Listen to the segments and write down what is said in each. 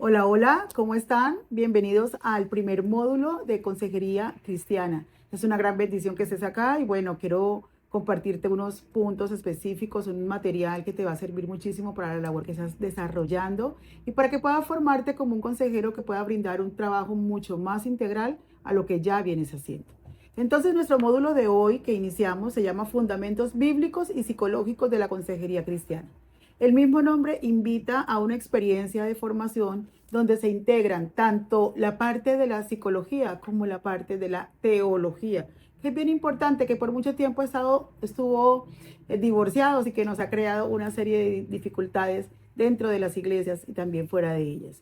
Hola, hola, ¿cómo están? Bienvenidos al primer módulo de Consejería Cristiana. Es una gran bendición que estés acá y bueno, quiero compartirte unos puntos específicos, un material que te va a servir muchísimo para la labor que estás desarrollando y para que puedas formarte como un consejero que pueda brindar un trabajo mucho más integral a lo que ya vienes haciendo. Entonces, nuestro módulo de hoy que iniciamos se llama Fundamentos Bíblicos y Psicológicos de la Consejería Cristiana. El mismo nombre invita a una experiencia de formación donde se integran tanto la parte de la psicología como la parte de la teología, que es bien importante, que por mucho tiempo estuvo divorciados y que nos ha creado una serie de dificultades dentro de las iglesias y también fuera de ellas.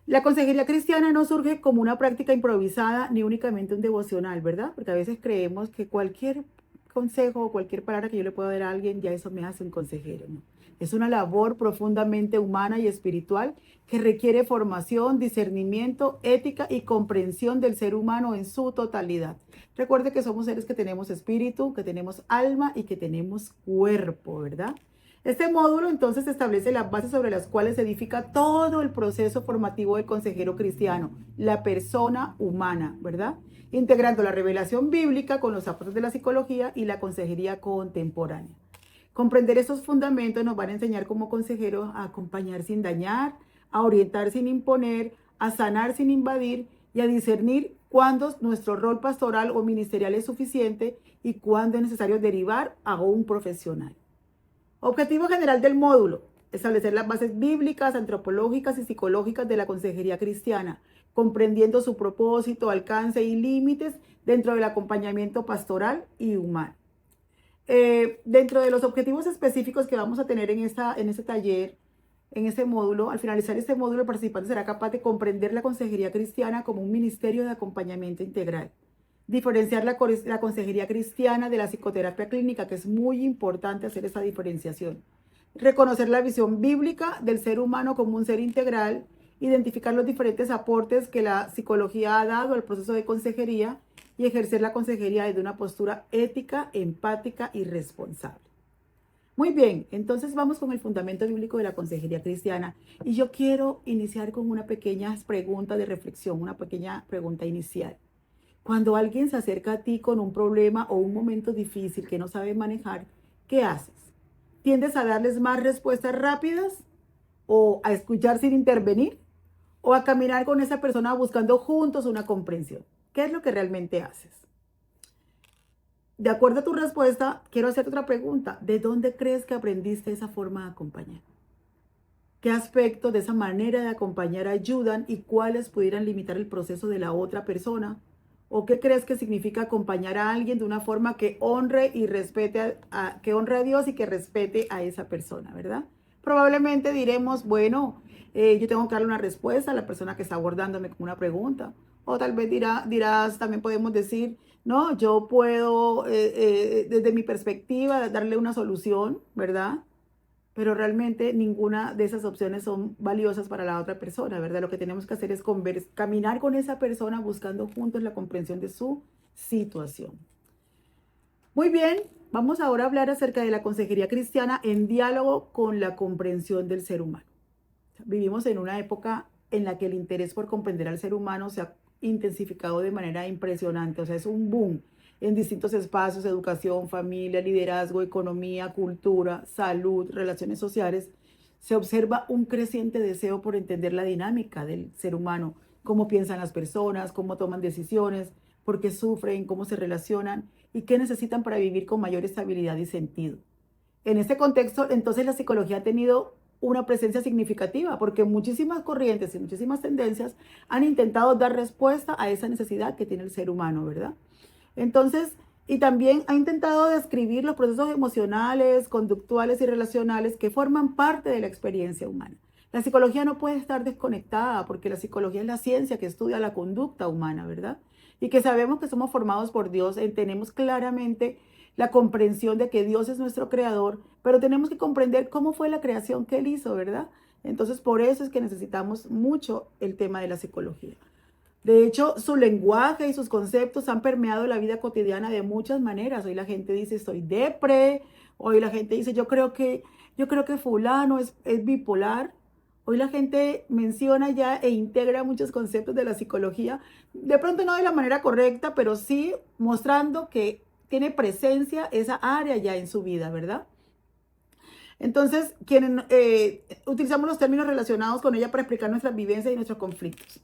La consejería cristiana no surge como una práctica improvisada ni únicamente un devocional, ¿verdad? Porque a veces creemos que cualquier consejo o cualquier palabra que yo le pueda dar a alguien, ya eso me hace un consejero, ¿no? Es una labor profundamente humana y espiritual que requiere formación, discernimiento, ética y comprensión del ser humano en su totalidad. Recuerde que somos seres que tenemos espíritu, que tenemos alma y que tenemos cuerpo, ¿verdad? Este módulo entonces establece las bases sobre las cuales se edifica todo el proceso formativo del consejero cristiano, la persona humana, ¿verdad? Integrando la revelación bíblica con los aportes de la psicología y la consejería contemporánea. Comprender estos fundamentos nos van a enseñar como consejeros a acompañar sin dañar, a orientar sin imponer, a sanar sin invadir y a discernir cuándo nuestro rol pastoral o ministerial es suficiente y cuándo es necesario derivar a un profesional. Objetivo general del módulo: establecer las bases bíblicas, antropológicas y psicológicas de la consejería cristiana, comprendiendo su propósito, alcance y límites dentro del acompañamiento pastoral y humano. Dentro de los objetivos específicos que vamos a tener en este taller, en este módulo, al finalizar este módulo, el participante será capaz de comprender la consejería cristiana como un ministerio de acompañamiento integral. Diferenciar la consejería cristiana de la psicoterapia clínica, que es muy importante hacer esa diferenciación. Reconocer la visión bíblica del ser humano como un ser integral, identificar los diferentes aportes que la psicología ha dado al proceso de consejería y ejercer la consejería desde una postura ética, empática y responsable. Muy bien, entonces vamos con el fundamento bíblico de la consejería cristiana y yo quiero iniciar con una pequeña pregunta de reflexión, una pequeña pregunta inicial. Cuando alguien se acerca a ti con un problema o un momento difícil que no sabe manejar, ¿qué haces? ¿Tiendes a darles más respuestas rápidas o a escuchar sin intervenir o a caminar con esa persona buscando juntos una comprensión? ¿Qué es lo que realmente haces? De acuerdo a tu respuesta, quiero hacerte otra pregunta. ¿De dónde crees que aprendiste esa forma de acompañar? ¿Qué aspectos de esa manera de acompañar ayudan y cuáles pudieran limitar el proceso de la otra persona? ¿O qué crees que significa acompañar a alguien de una forma que honre y respete que honre a Dios y que respete a esa persona, ¿verdad? Probablemente diremos, bueno, yo tengo que darle una respuesta a la persona que está abordándome con una pregunta. O tal vez dirás, también podemos decir, no, yo puedo, desde mi perspectiva, darle una solución, ¿verdad? Pero realmente ninguna de esas opciones son valiosas para la otra persona, ¿verdad? Lo que tenemos que hacer es caminar con esa persona buscando juntos la comprensión de su situación. Muy bien, vamos ahora a hablar acerca de la consejería cristiana en diálogo con la comprensión del ser humano. Vivimos en una época en la que el interés por comprender al ser humano se ha intensificado de manera impresionante, o sea, es un boom en distintos espacios: educación, familia, liderazgo, economía, cultura, salud, relaciones sociales. Se observa un creciente deseo por entender la dinámica del ser humano, cómo piensan las personas, cómo toman decisiones, por qué sufren, cómo se relacionan y qué necesitan para vivir con mayor estabilidad y sentido. En este contexto, entonces la psicología ha tenido una presencia significativa porque muchísimas corrientes y muchísimas tendencias han intentado dar respuesta a esa necesidad que tiene el ser humano, ¿verdad? Entonces, y también ha intentado describir los procesos emocionales, conductuales y relacionales que forman parte de la experiencia humana. La psicología no puede estar desconectada porque la psicología es la ciencia que estudia la conducta humana, ¿verdad? Y que sabemos que somos formados por Dios, tenemos claramente la comprensión de que Dios es nuestro creador, pero tenemos que comprender cómo fue la creación que Él hizo, ¿verdad? Entonces, por eso es que necesitamos mucho el tema de la psicología. De hecho, su lenguaje y sus conceptos han permeado la vida cotidiana de muchas maneras. Hoy la gente dice, estoy depre. Hoy la gente dice, yo creo que fulano es bipolar. Hoy la gente menciona ya e integra muchos conceptos de la psicología, de pronto no de la manera correcta, pero sí mostrando que tiene presencia esa área ya en su vida, ¿verdad? Entonces, quienes utilizamos los términos relacionados con ella para explicar nuestras vivencias y nuestros conflictos.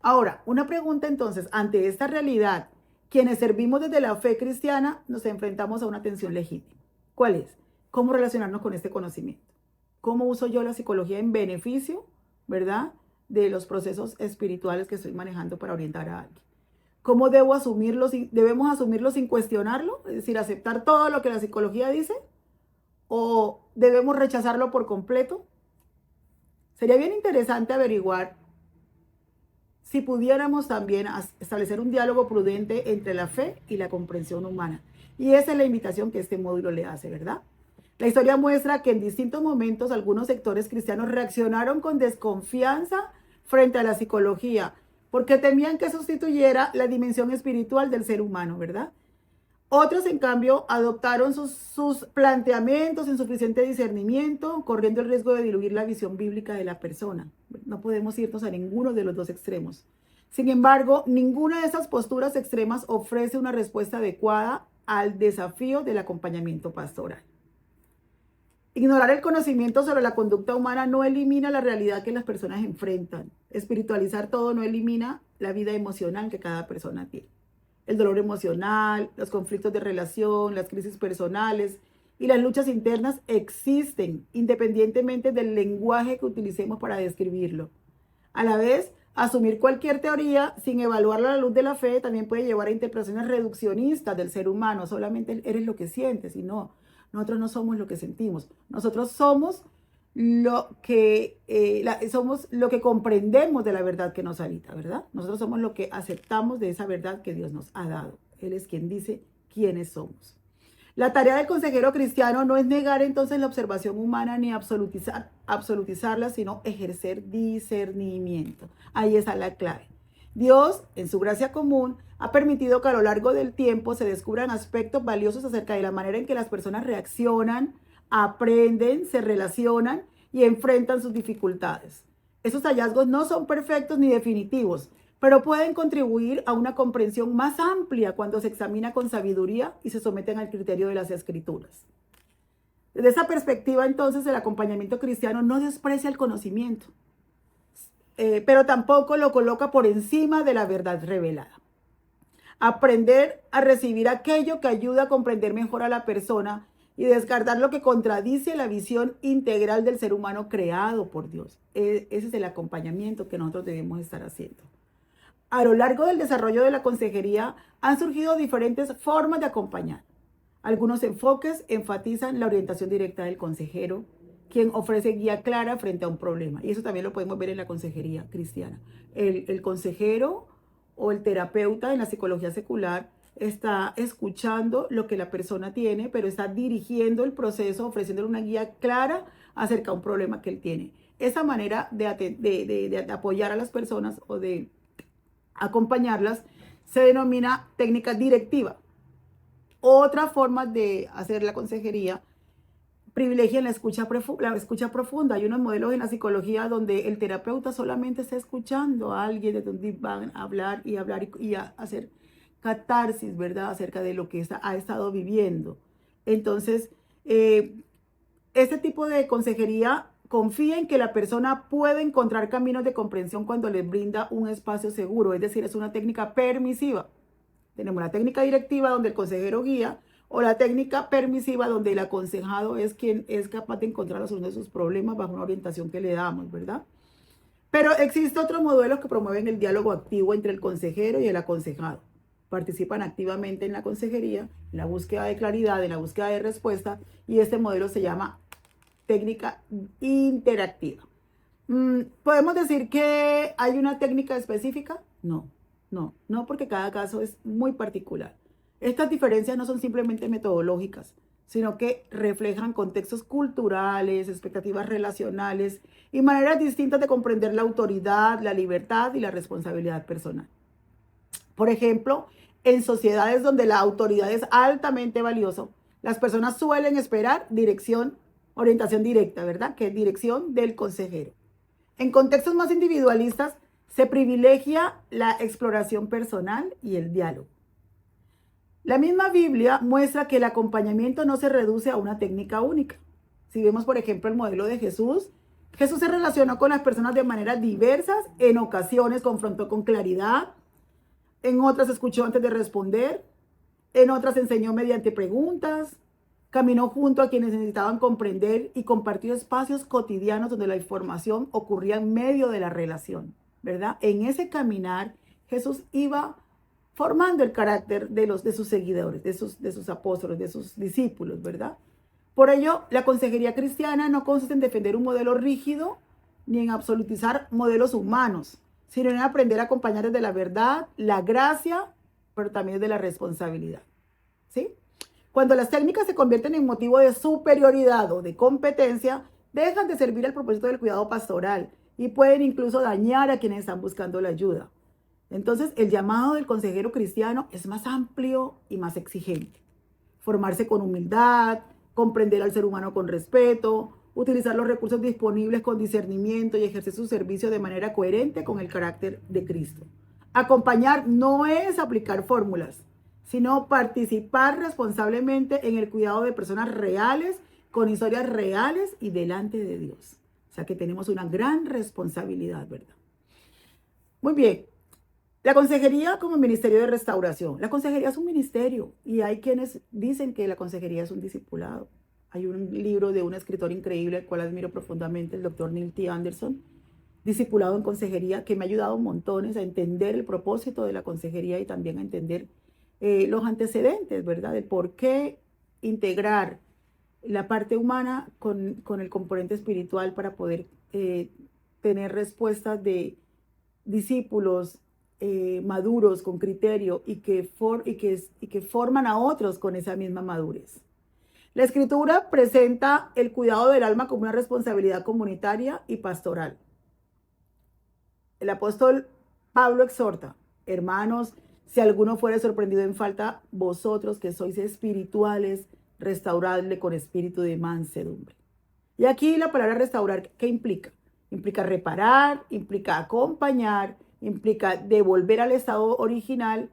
Ahora, una pregunta entonces, ante esta realidad, quienes servimos desde la fe cristiana nos enfrentamos a una tensión legítima. ¿Cuál es? ¿Cómo relacionarnos con este conocimiento? ¿Cómo uso yo la psicología en beneficio, verdad, de los procesos espirituales que estoy manejando para orientar a alguien? ¿Cómo debo asumirlo? ¿Debemos asumirlo sin cuestionarlo? Es decir, aceptar todo lo que la psicología dice, o debemos rechazarlo por completo. Sería bien interesante averiguar si pudiéramos también establecer un diálogo prudente entre la fe y la comprensión humana. Y esa es la invitación que este módulo le hace, ¿verdad? La historia muestra que en distintos momentos algunos sectores cristianos reaccionaron con desconfianza frente a la psicología, porque temían que sustituyera la dimensión espiritual del ser humano, ¿verdad? Otros, en cambio, adoptaron sus planteamientos sin suficiente discernimiento, corriendo el riesgo de diluir la visión bíblica de la persona. No podemos irnos a ninguno de los dos extremos. Sin embargo, ninguna de esas posturas extremas ofrece una respuesta adecuada al desafío del acompañamiento pastoral. Ignorar el conocimiento sobre la conducta humana no elimina la realidad que las personas enfrentan. Espiritualizar todo no elimina la vida emocional que cada persona tiene. El dolor emocional, los conflictos de relación, las crisis personales y las luchas internas existen independientemente del lenguaje que utilicemos para describirlo. A la vez, asumir cualquier teoría sin evaluarla a la luz de la fe también puede llevar a interpretaciones reduccionistas del ser humano. Solamente eres lo que sientes, y no, nosotros no somos lo que sentimos. Nosotros somos somos lo que comprendemos de la verdad que nos habita, ¿verdad? Nosotros somos lo que aceptamos de esa verdad que Dios nos ha dado. Él es quien dice quiénes somos. La tarea del consejero cristiano no es negar entonces la observación humana ni absolutizarla, sino ejercer discernimiento. Ahí está la clave. Dios, en su gracia común, ha permitido que a lo largo del tiempo se descubran aspectos valiosos acerca de la manera en que las personas reaccionan, aprenden, se relacionan y enfrentan sus dificultades. Esos hallazgos no son perfectos ni definitivos, pero pueden contribuir a una comprensión más amplia cuando se examina con sabiduría y se someten al criterio de las Escrituras. Desde esa perspectiva, entonces, el acompañamiento cristiano no desprecia el conocimiento, pero tampoco lo coloca por encima de la verdad revelada. Aprender a recibir aquello que ayuda a comprender mejor a la persona y descartar lo que contradice la visión integral del ser humano creado por Dios. Ese es el acompañamiento que nosotros debemos estar haciendo. A lo largo del desarrollo de la consejería han surgido diferentes formas de acompañar. Algunos enfoques enfatizan la orientación directa del consejero, quien ofrece guía clara frente a un problema. Y eso también lo podemos ver en la consejería cristiana. El consejero o el terapeuta en la psicología secular está escuchando lo que la persona tiene, pero está dirigiendo el proceso, ofreciéndole una guía clara acerca de un problema que él tiene. Esa manera de apoyar a las personas o de acompañarlas se denomina técnica directiva. Otra forma de hacer la consejería privilegian la escucha profunda. Hay unos modelos en la psicología donde el terapeuta solamente está escuchando a alguien, de donde van a hablar y a hacer catarsis, ¿verdad?, acerca de lo que ha estado viviendo. Entonces, este tipo de consejería confía en que la persona puede encontrar caminos de comprensión cuando les brinda un espacio seguro, es decir, es una técnica permisiva. Tenemos la técnica directiva donde el consejero guía, o la técnica permisiva donde el aconsejado es quien es capaz de encontrar la solución de sus problemas bajo una orientación que le damos, ¿verdad? Pero existen otros modelos que promueven el diálogo activo entre el consejero y el aconsejado. Participan activamente en la consejería, en la búsqueda de claridad, en la búsqueda de respuesta, y este modelo se llama técnica interactiva. ¿Podemos decir que hay una técnica específica? No, porque cada caso es muy particular. Estas diferencias no son simplemente metodológicas, sino que reflejan contextos culturales, expectativas relacionales y maneras distintas de comprender la autoridad, la libertad y la responsabilidad personal. Por ejemplo, en sociedades donde la autoridad es altamente valiosa, las personas suelen esperar orientación directa, ¿verdad?, que es dirección del consejero. En contextos más individualistas, se privilegia la exploración personal y el diálogo. La misma Biblia muestra que el acompañamiento no se reduce a una técnica única. Si vemos, por ejemplo, el modelo de Jesús, Jesús se relacionó con las personas de maneras diversas, en ocasiones confrontó con claridad, en otras escuchó antes de responder, en otras enseñó mediante preguntas, caminó junto a quienes necesitaban comprender y compartió espacios cotidianos donde la información ocurría en medio de la relación, ¿verdad? En ese caminar, Jesús iba formando el carácter de sus seguidores, de sus apóstoles, de sus discípulos, ¿verdad? Por ello, la consejería cristiana no consiste en defender un modelo rígido ni en absolutizar modelos humanos, sino en aprender a acompañar desde la verdad, la gracia, pero también desde la responsabilidad, ¿sí? Cuando las técnicas se convierten en motivo de superioridad o de competencia, dejan de servir al propósito del cuidado pastoral y pueden incluso dañar a quienes están buscando la ayuda. Entonces, el llamado del consejero cristiano es más amplio y más exigente. Formarse con humildad, comprender al ser humano con respeto, utilizar los recursos disponibles con discernimiento y ejercer su servicio de manera coherente con el carácter de Cristo. Acompañar no es aplicar fórmulas, sino participar responsablemente en el cuidado de personas reales, con historias reales y delante de Dios. O sea que tenemos una gran responsabilidad, ¿verdad? Muy bien. La consejería como ministerio de restauración. La consejería es un ministerio y hay quienes dicen que la consejería es un discipulado. Hay un libro de un escritor increíble, al cual admiro profundamente, el doctor Neil T. Anderson, discipulado en consejería, que me ha ayudado montones a entender el propósito de la consejería y también a entender los antecedentes, ¿verdad? De por qué integrar la parte humana con el componente espiritual para poder tener respuestas de discípulos maduros con criterio y que forman a otros con esa misma madurez. La escritura presenta el cuidado del alma como una responsabilidad comunitaria y pastoral. El apóstol Pablo exhorta: hermanos, si alguno fuere sorprendido en falta, vosotros que sois espirituales, restauradle con espíritu de mansedumbre. Y aquí la palabra restaurar, ¿qué implica? Implica reparar, implica acompañar, implica devolver al estado original,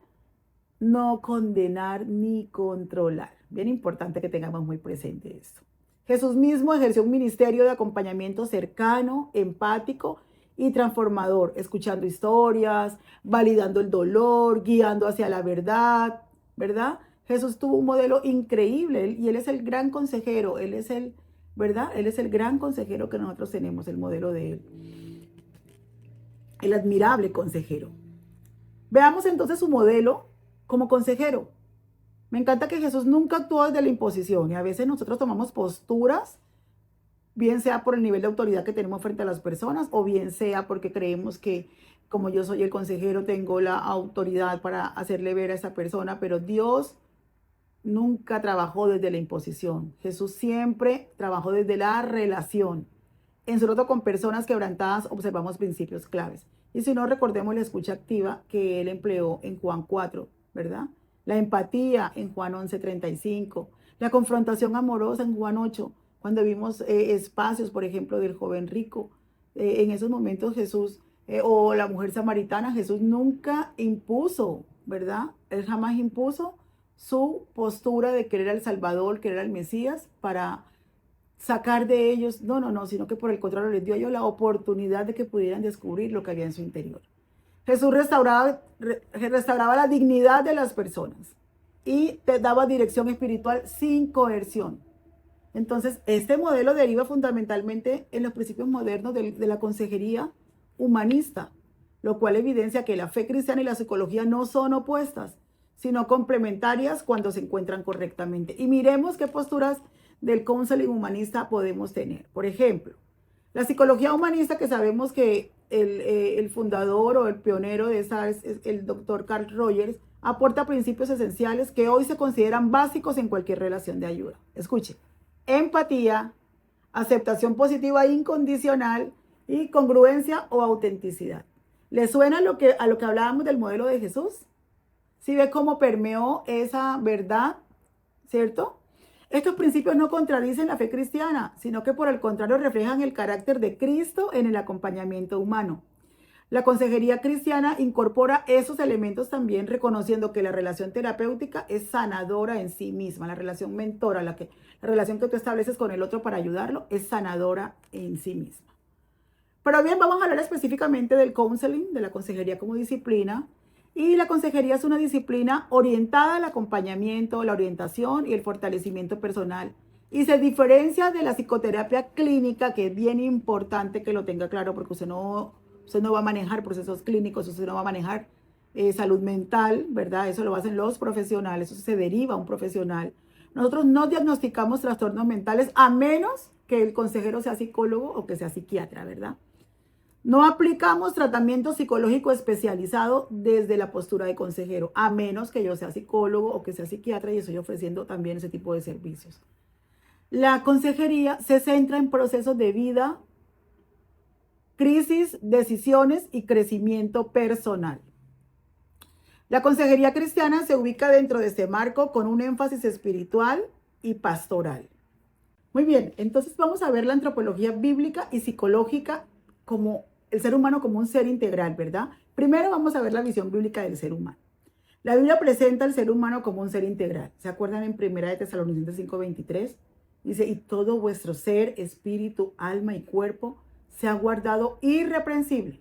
no condenar ni controlar. Bien importante que tengamos muy presente esto. Jesús mismo ejerció un ministerio de acompañamiento cercano, empático y transformador, escuchando historias, validando el dolor, guiando hacia la verdad, ¿verdad? Jesús tuvo un modelo increíble y él es el gran consejero, él es el, ¿verdad? Él es el gran consejero que nosotros tenemos, el modelo de él. El admirable consejero. Veamos entonces su modelo como consejero. Me encanta que Jesús nunca actuó desde la imposición y a veces nosotros tomamos posturas, bien sea por el nivel de autoridad que tenemos frente a las personas o bien sea porque creemos que como yo soy el consejero tengo la autoridad para hacerle ver a esa persona, pero Dios nunca trabajó desde la imposición. Jesús siempre trabajó desde la relación. En su trato con personas quebrantadas observamos principios claves. Y si no, recordemos la escucha activa que él empleó en Juan 4, ¿verdad? La empatía en Juan 11:35, la confrontación amorosa en Juan 8, cuando vimos espacios, por ejemplo, del joven rico. En esos momentos Jesús, o la mujer samaritana, Jesús nunca impuso, ¿verdad? Él jamás impuso su postura de querer al Salvador, querer al Mesías para sacar de ellos, no, sino que por el contrario les dio a ellos la oportunidad de que pudieran descubrir lo que había en su interior. Jesús restauraba la dignidad de las personas y te daba dirección espiritual sin coerción. Entonces, este modelo deriva fundamentalmente en los principios modernos de la consejería humanista, lo cual evidencia que la fe cristiana y la psicología no son opuestas, sino complementarias cuando se encuentran correctamente. Y miremos qué posturas del counseling humanista podemos tener. Por ejemplo, la psicología humanista, que sabemos que el fundador o el pionero de esa es el doctor Carl Rogers, aporta principios esenciales que hoy se consideran básicos en cualquier relación de ayuda. Escuche: empatía, aceptación positiva e incondicional y congruencia o autenticidad. ¿Le suena a lo que hablábamos del modelo de Jesús? ¿Sí ve cómo permeó esa verdad? ¿Cierto? Estos principios no contradicen la fe cristiana, sino que por el contrario reflejan el carácter de Cristo en el acompañamiento humano. La consejería cristiana incorpora esos elementos también, reconociendo que la relación terapéutica es sanadora en sí misma. La relación mentora, la relación que tú estableces con el otro para ayudarlo, es sanadora en sí misma. Pero bien, vamos a hablar específicamente del counseling, de la consejería como disciplina. Y la consejería es una disciplina orientada al acompañamiento, la orientación y el fortalecimiento personal. Y se diferencia de la psicoterapia clínica, que es bien importante que lo tenga claro, porque usted no va a manejar procesos clínicos, usted no va a manejar salud mental, ¿verdad? Eso lo hacen los profesionales, eso se deriva a un profesional. Nosotros no diagnosticamos trastornos mentales a menos que el consejero sea psicólogo o que sea psiquiatra, ¿verdad? No aplicamos tratamiento psicológico especializado desde la postura de consejero, a menos que yo sea psicólogo o que sea psiquiatra y estoy ofreciendo también ese tipo de servicios. La consejería se centra en procesos de vida, crisis, decisiones y crecimiento personal. La consejería cristiana se ubica dentro de este marco con un énfasis espiritual y pastoral. Muy bien, entonces vamos a ver la antropología bíblica y psicológica como el ser humano como un ser integral, ¿verdad? Primero vamos a ver la visión bíblica del ser humano. La Biblia presenta al ser humano como un ser integral. ¿Se acuerdan en 1 de Tesalonicenses 5:23? Dice, y todo vuestro ser, espíritu, alma y cuerpo se ha guardado irreprensible.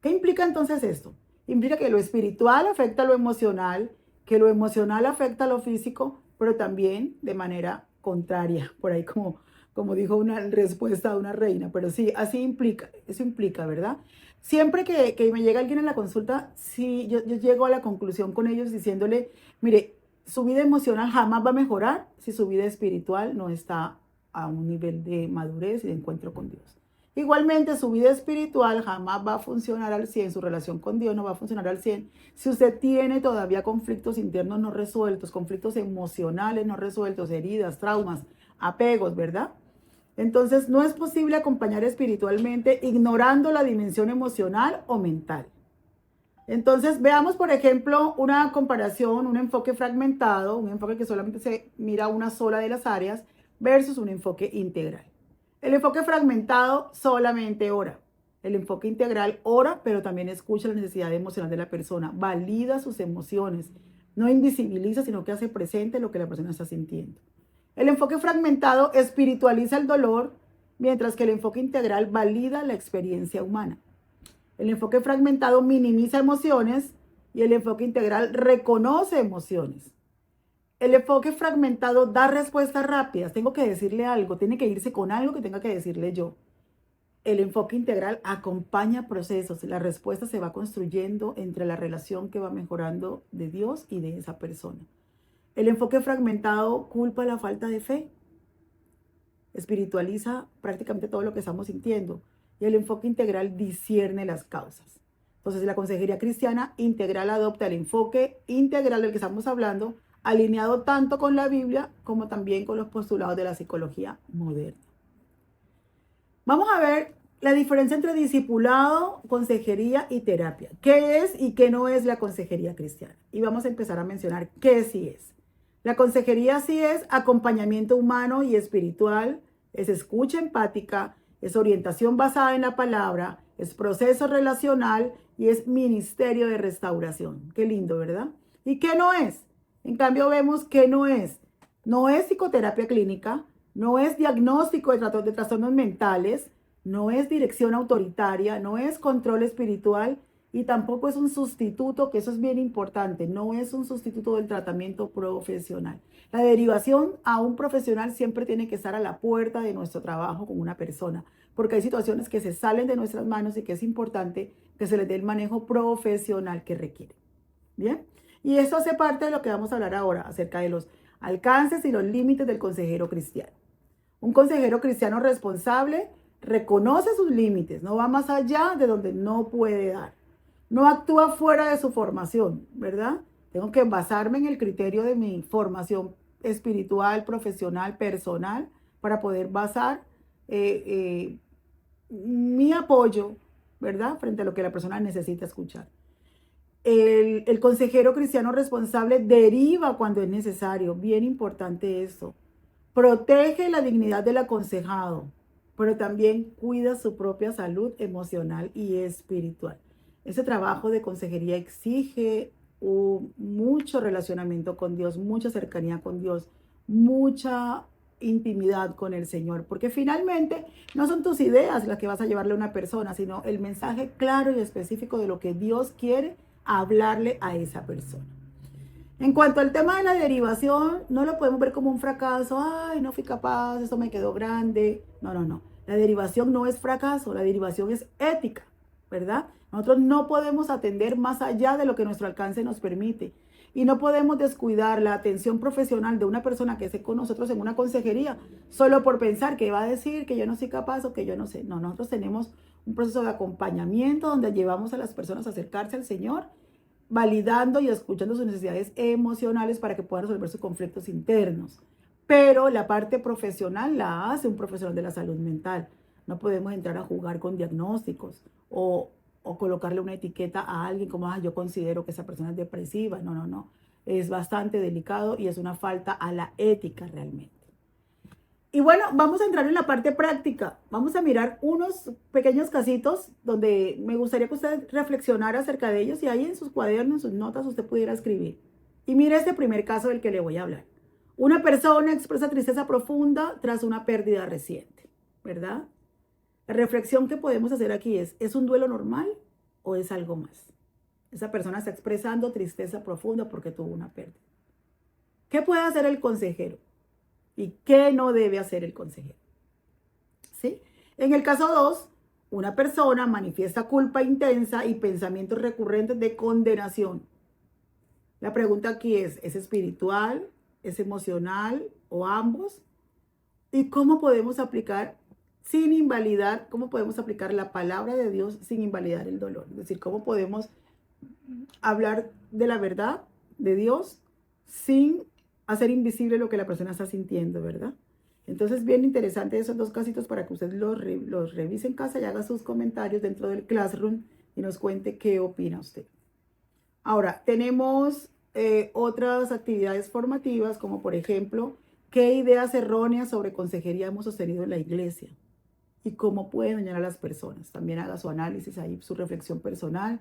¿Qué implica entonces esto? Implica que lo espiritual afecta a lo emocional, que lo emocional afecta a lo físico, pero también de manera contraria, por ahí como dijo una respuesta de una reina, pero sí, así implica, eso implica, ¿verdad? Siempre que me llega alguien en la consulta, sí, yo llego a la conclusión con ellos diciéndole, mire, su vida emocional jamás va a mejorar si su vida espiritual no está a un nivel de madurez y de encuentro con Dios. Igualmente, su vida espiritual jamás va a funcionar al 100, su relación con Dios no va a funcionar al 100 si usted tiene todavía conflictos internos no resueltos, conflictos emocionales no resueltos, heridas, traumas, apegos, ¿verdad? Entonces, no es posible acompañar espiritualmente ignorando la dimensión emocional o mental. Entonces, veamos, por ejemplo, una comparación, un enfoque fragmentado, un enfoque que solamente se mira una sola de las áreas versus un enfoque integral. El enfoque fragmentado solamente ora. El enfoque integral ora, pero también escucha la necesidad emocional de la persona, valida sus emociones, no invisibiliza, sino que hace presente lo que la persona está sintiendo. El enfoque fragmentado espiritualiza el dolor, mientras que el enfoque integral valida la experiencia humana. El enfoque fragmentado minimiza emociones y el enfoque integral reconoce emociones. El enfoque fragmentado da respuestas rápidas. Tengo que decirle algo, tiene que irse con algo que tenga que decirle yo. El enfoque integral acompaña procesos. La respuesta se va construyendo entre la relación que va mejorando de Dios y de esa persona. El enfoque fragmentado culpa la falta de fe. Espiritualiza prácticamente todo lo que estamos sintiendo. Y el enfoque integral discierne las causas. Entonces, la consejería cristiana integral adopta el enfoque integral del que estamos hablando, alineado tanto con la Biblia como también con los postulados de la psicología moderna. Vamos a ver la diferencia entre discipulado, consejería y terapia. ¿Qué es y qué no es la consejería cristiana? Y vamos a empezar a mencionar qué sí es. La consejería sí es acompañamiento humano y espiritual, es escucha empática, es orientación basada en la palabra, es proceso relacional y es ministerio de restauración. Qué lindo, ¿verdad? ¿Y qué no es? En cambio vemos que no es. No es psicoterapia clínica, no es diagnóstico de trastornos mentales, no es dirección autoritaria, no es control espiritual y tampoco es un sustituto, que eso es bien importante, no es un sustituto del tratamiento profesional. La derivación a un profesional siempre tiene que estar a la puerta de nuestro trabajo con una persona, porque hay situaciones que se salen de nuestras manos y que es importante que se les dé el manejo profesional que requiere. ¿Bien? Y eso hace parte de lo que vamos a hablar ahora, acerca de los alcances y los límites del consejero cristiano. Un consejero cristiano responsable reconoce sus límites, no va más allá de donde no puede dar. No actúa fuera de su formación, ¿verdad? Tengo que basarme en el criterio de mi formación espiritual, profesional, personal, para poder basar mi apoyo, ¿verdad? Frente a lo que la persona necesita escuchar. El consejero cristiano responsable deriva cuando es necesario. Bien importante eso. Protege la dignidad del aconsejado, pero también cuida su propia salud emocional y espiritual. Ese trabajo de consejería exige mucho relacionamiento con Dios, mucha cercanía con Dios, mucha intimidad con el Señor, porque finalmente no son tus ideas las que vas a llevarle a una persona, sino el mensaje claro y específico de lo que Dios quiere hablarle a esa persona. En cuanto al tema de la derivación, no lo podemos ver como un fracaso. Ay, no fui capaz, eso me quedó grande. No, no, no. La derivación no es fracaso, la derivación es ética, ¿verdad? Nosotros no podemos atender más allá de lo que nuestro alcance nos permite. Y no podemos descuidar la atención profesional de una persona que esté con nosotros en una consejería solo por pensar que va a decir que yo no soy capaz o que yo no sé. No, nosotros tenemos un proceso de acompañamiento donde llevamos a las personas a acercarse al Señor, validando y escuchando sus necesidades emocionales para que puedan resolver sus conflictos internos. Pero la parte profesional la hace un profesional de la salud mental. No podemos entrar a jugar con diagnósticos o colocarle una etiqueta a alguien como, yo considero que esa persona es depresiva. No, no, no. Es bastante delicado y es una falta a la ética realmente. Y bueno, vamos a entrar en la parte práctica. Vamos a mirar unos pequeños casitos donde me gustaría que usted reflexionara acerca de ellos y ahí en sus cuadernos, en sus notas, usted pudiera escribir. Y mire este primer caso del que le voy a hablar. Una persona expresa tristeza profunda tras una pérdida reciente, ¿verdad? La reflexión que podemos hacer aquí ¿es un duelo normal o es algo más? Esa persona está expresando tristeza profunda porque tuvo una pérdida. ¿Qué puede hacer el consejero? ¿Y qué no debe hacer el consejero? ¿Sí? En el caso 2, una persona manifiesta culpa intensa y pensamientos recurrentes de condenación. La pregunta aquí ¿es espiritual, es emocional o ambos? ¿Y cómo podemos aplicar sin invalidar, cómo podemos aplicar la palabra de Dios sin invalidar el dolor? Es decir, cómo podemos hablar de la verdad de Dios sin hacer invisible lo que la persona está sintiendo, ¿verdad? Entonces, bien interesante esos dos casitos para que usted los revise en casa y haga sus comentarios dentro del Classroom y nos cuente qué opina usted. Ahora, tenemos otras actividades formativas, como por ejemplo, qué ideas erróneas sobre consejería hemos sostenido en la iglesia y cómo pueden dañar a las personas. También haga su análisis ahí, su reflexión personal.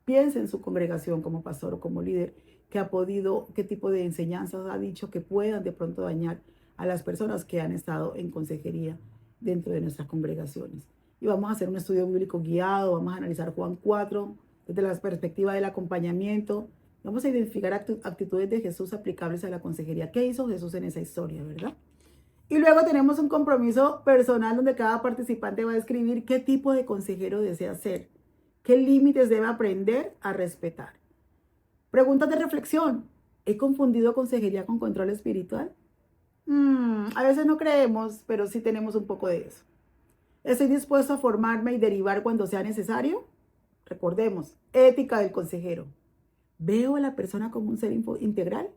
Piense en su congregación como pastor o como líder, qué tipo de enseñanzas ha dicho que puedan de pronto dañar a las personas que han estado en consejería dentro de nuestras congregaciones. Y vamos a hacer un estudio bíblico guiado, vamos a analizar Juan 4 desde la perspectiva del acompañamiento. Vamos a identificar actitudes de Jesús aplicables a la consejería. ¿Qué hizo Jesús en esa historia, verdad? Y luego tenemos un compromiso personal donde cada participante va a escribir qué tipo de consejero desea ser, qué límites debe aprender a respetar. Preguntas de reflexión. ¿He confundido consejería con control espiritual? A veces no creemos, pero sí tenemos un poco de eso. ¿Estoy dispuesto a formarme y derivar cuando sea necesario? Recordemos, ética del consejero. ¿Veo a la persona como un ser integral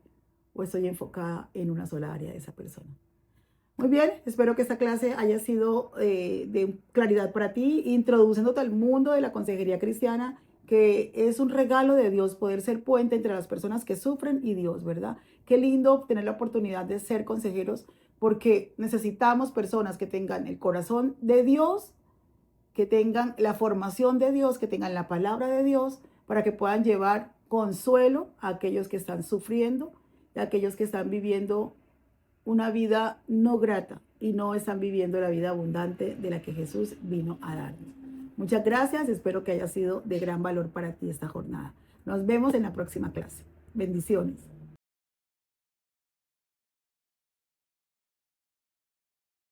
o estoy enfocada en una sola área de esa persona? Muy bien, espero que esta clase haya sido de claridad para ti, introduciéndote al mundo de la consejería cristiana, que es un regalo de Dios poder ser puente entre las personas que sufren y Dios, ¿verdad? Qué lindo tener la oportunidad de ser consejeros, porque necesitamos personas que tengan el corazón de Dios, que tengan la formación de Dios, que tengan la palabra de Dios, para que puedan llevar consuelo a aquellos que están sufriendo y a aquellos que están viviendo una vida no grata y no están viviendo la vida abundante de la que Jesús vino a darnos. Muchas gracias, espero que haya sido de gran valor para ti esta jornada. Nos vemos en la próxima clase. Bendiciones.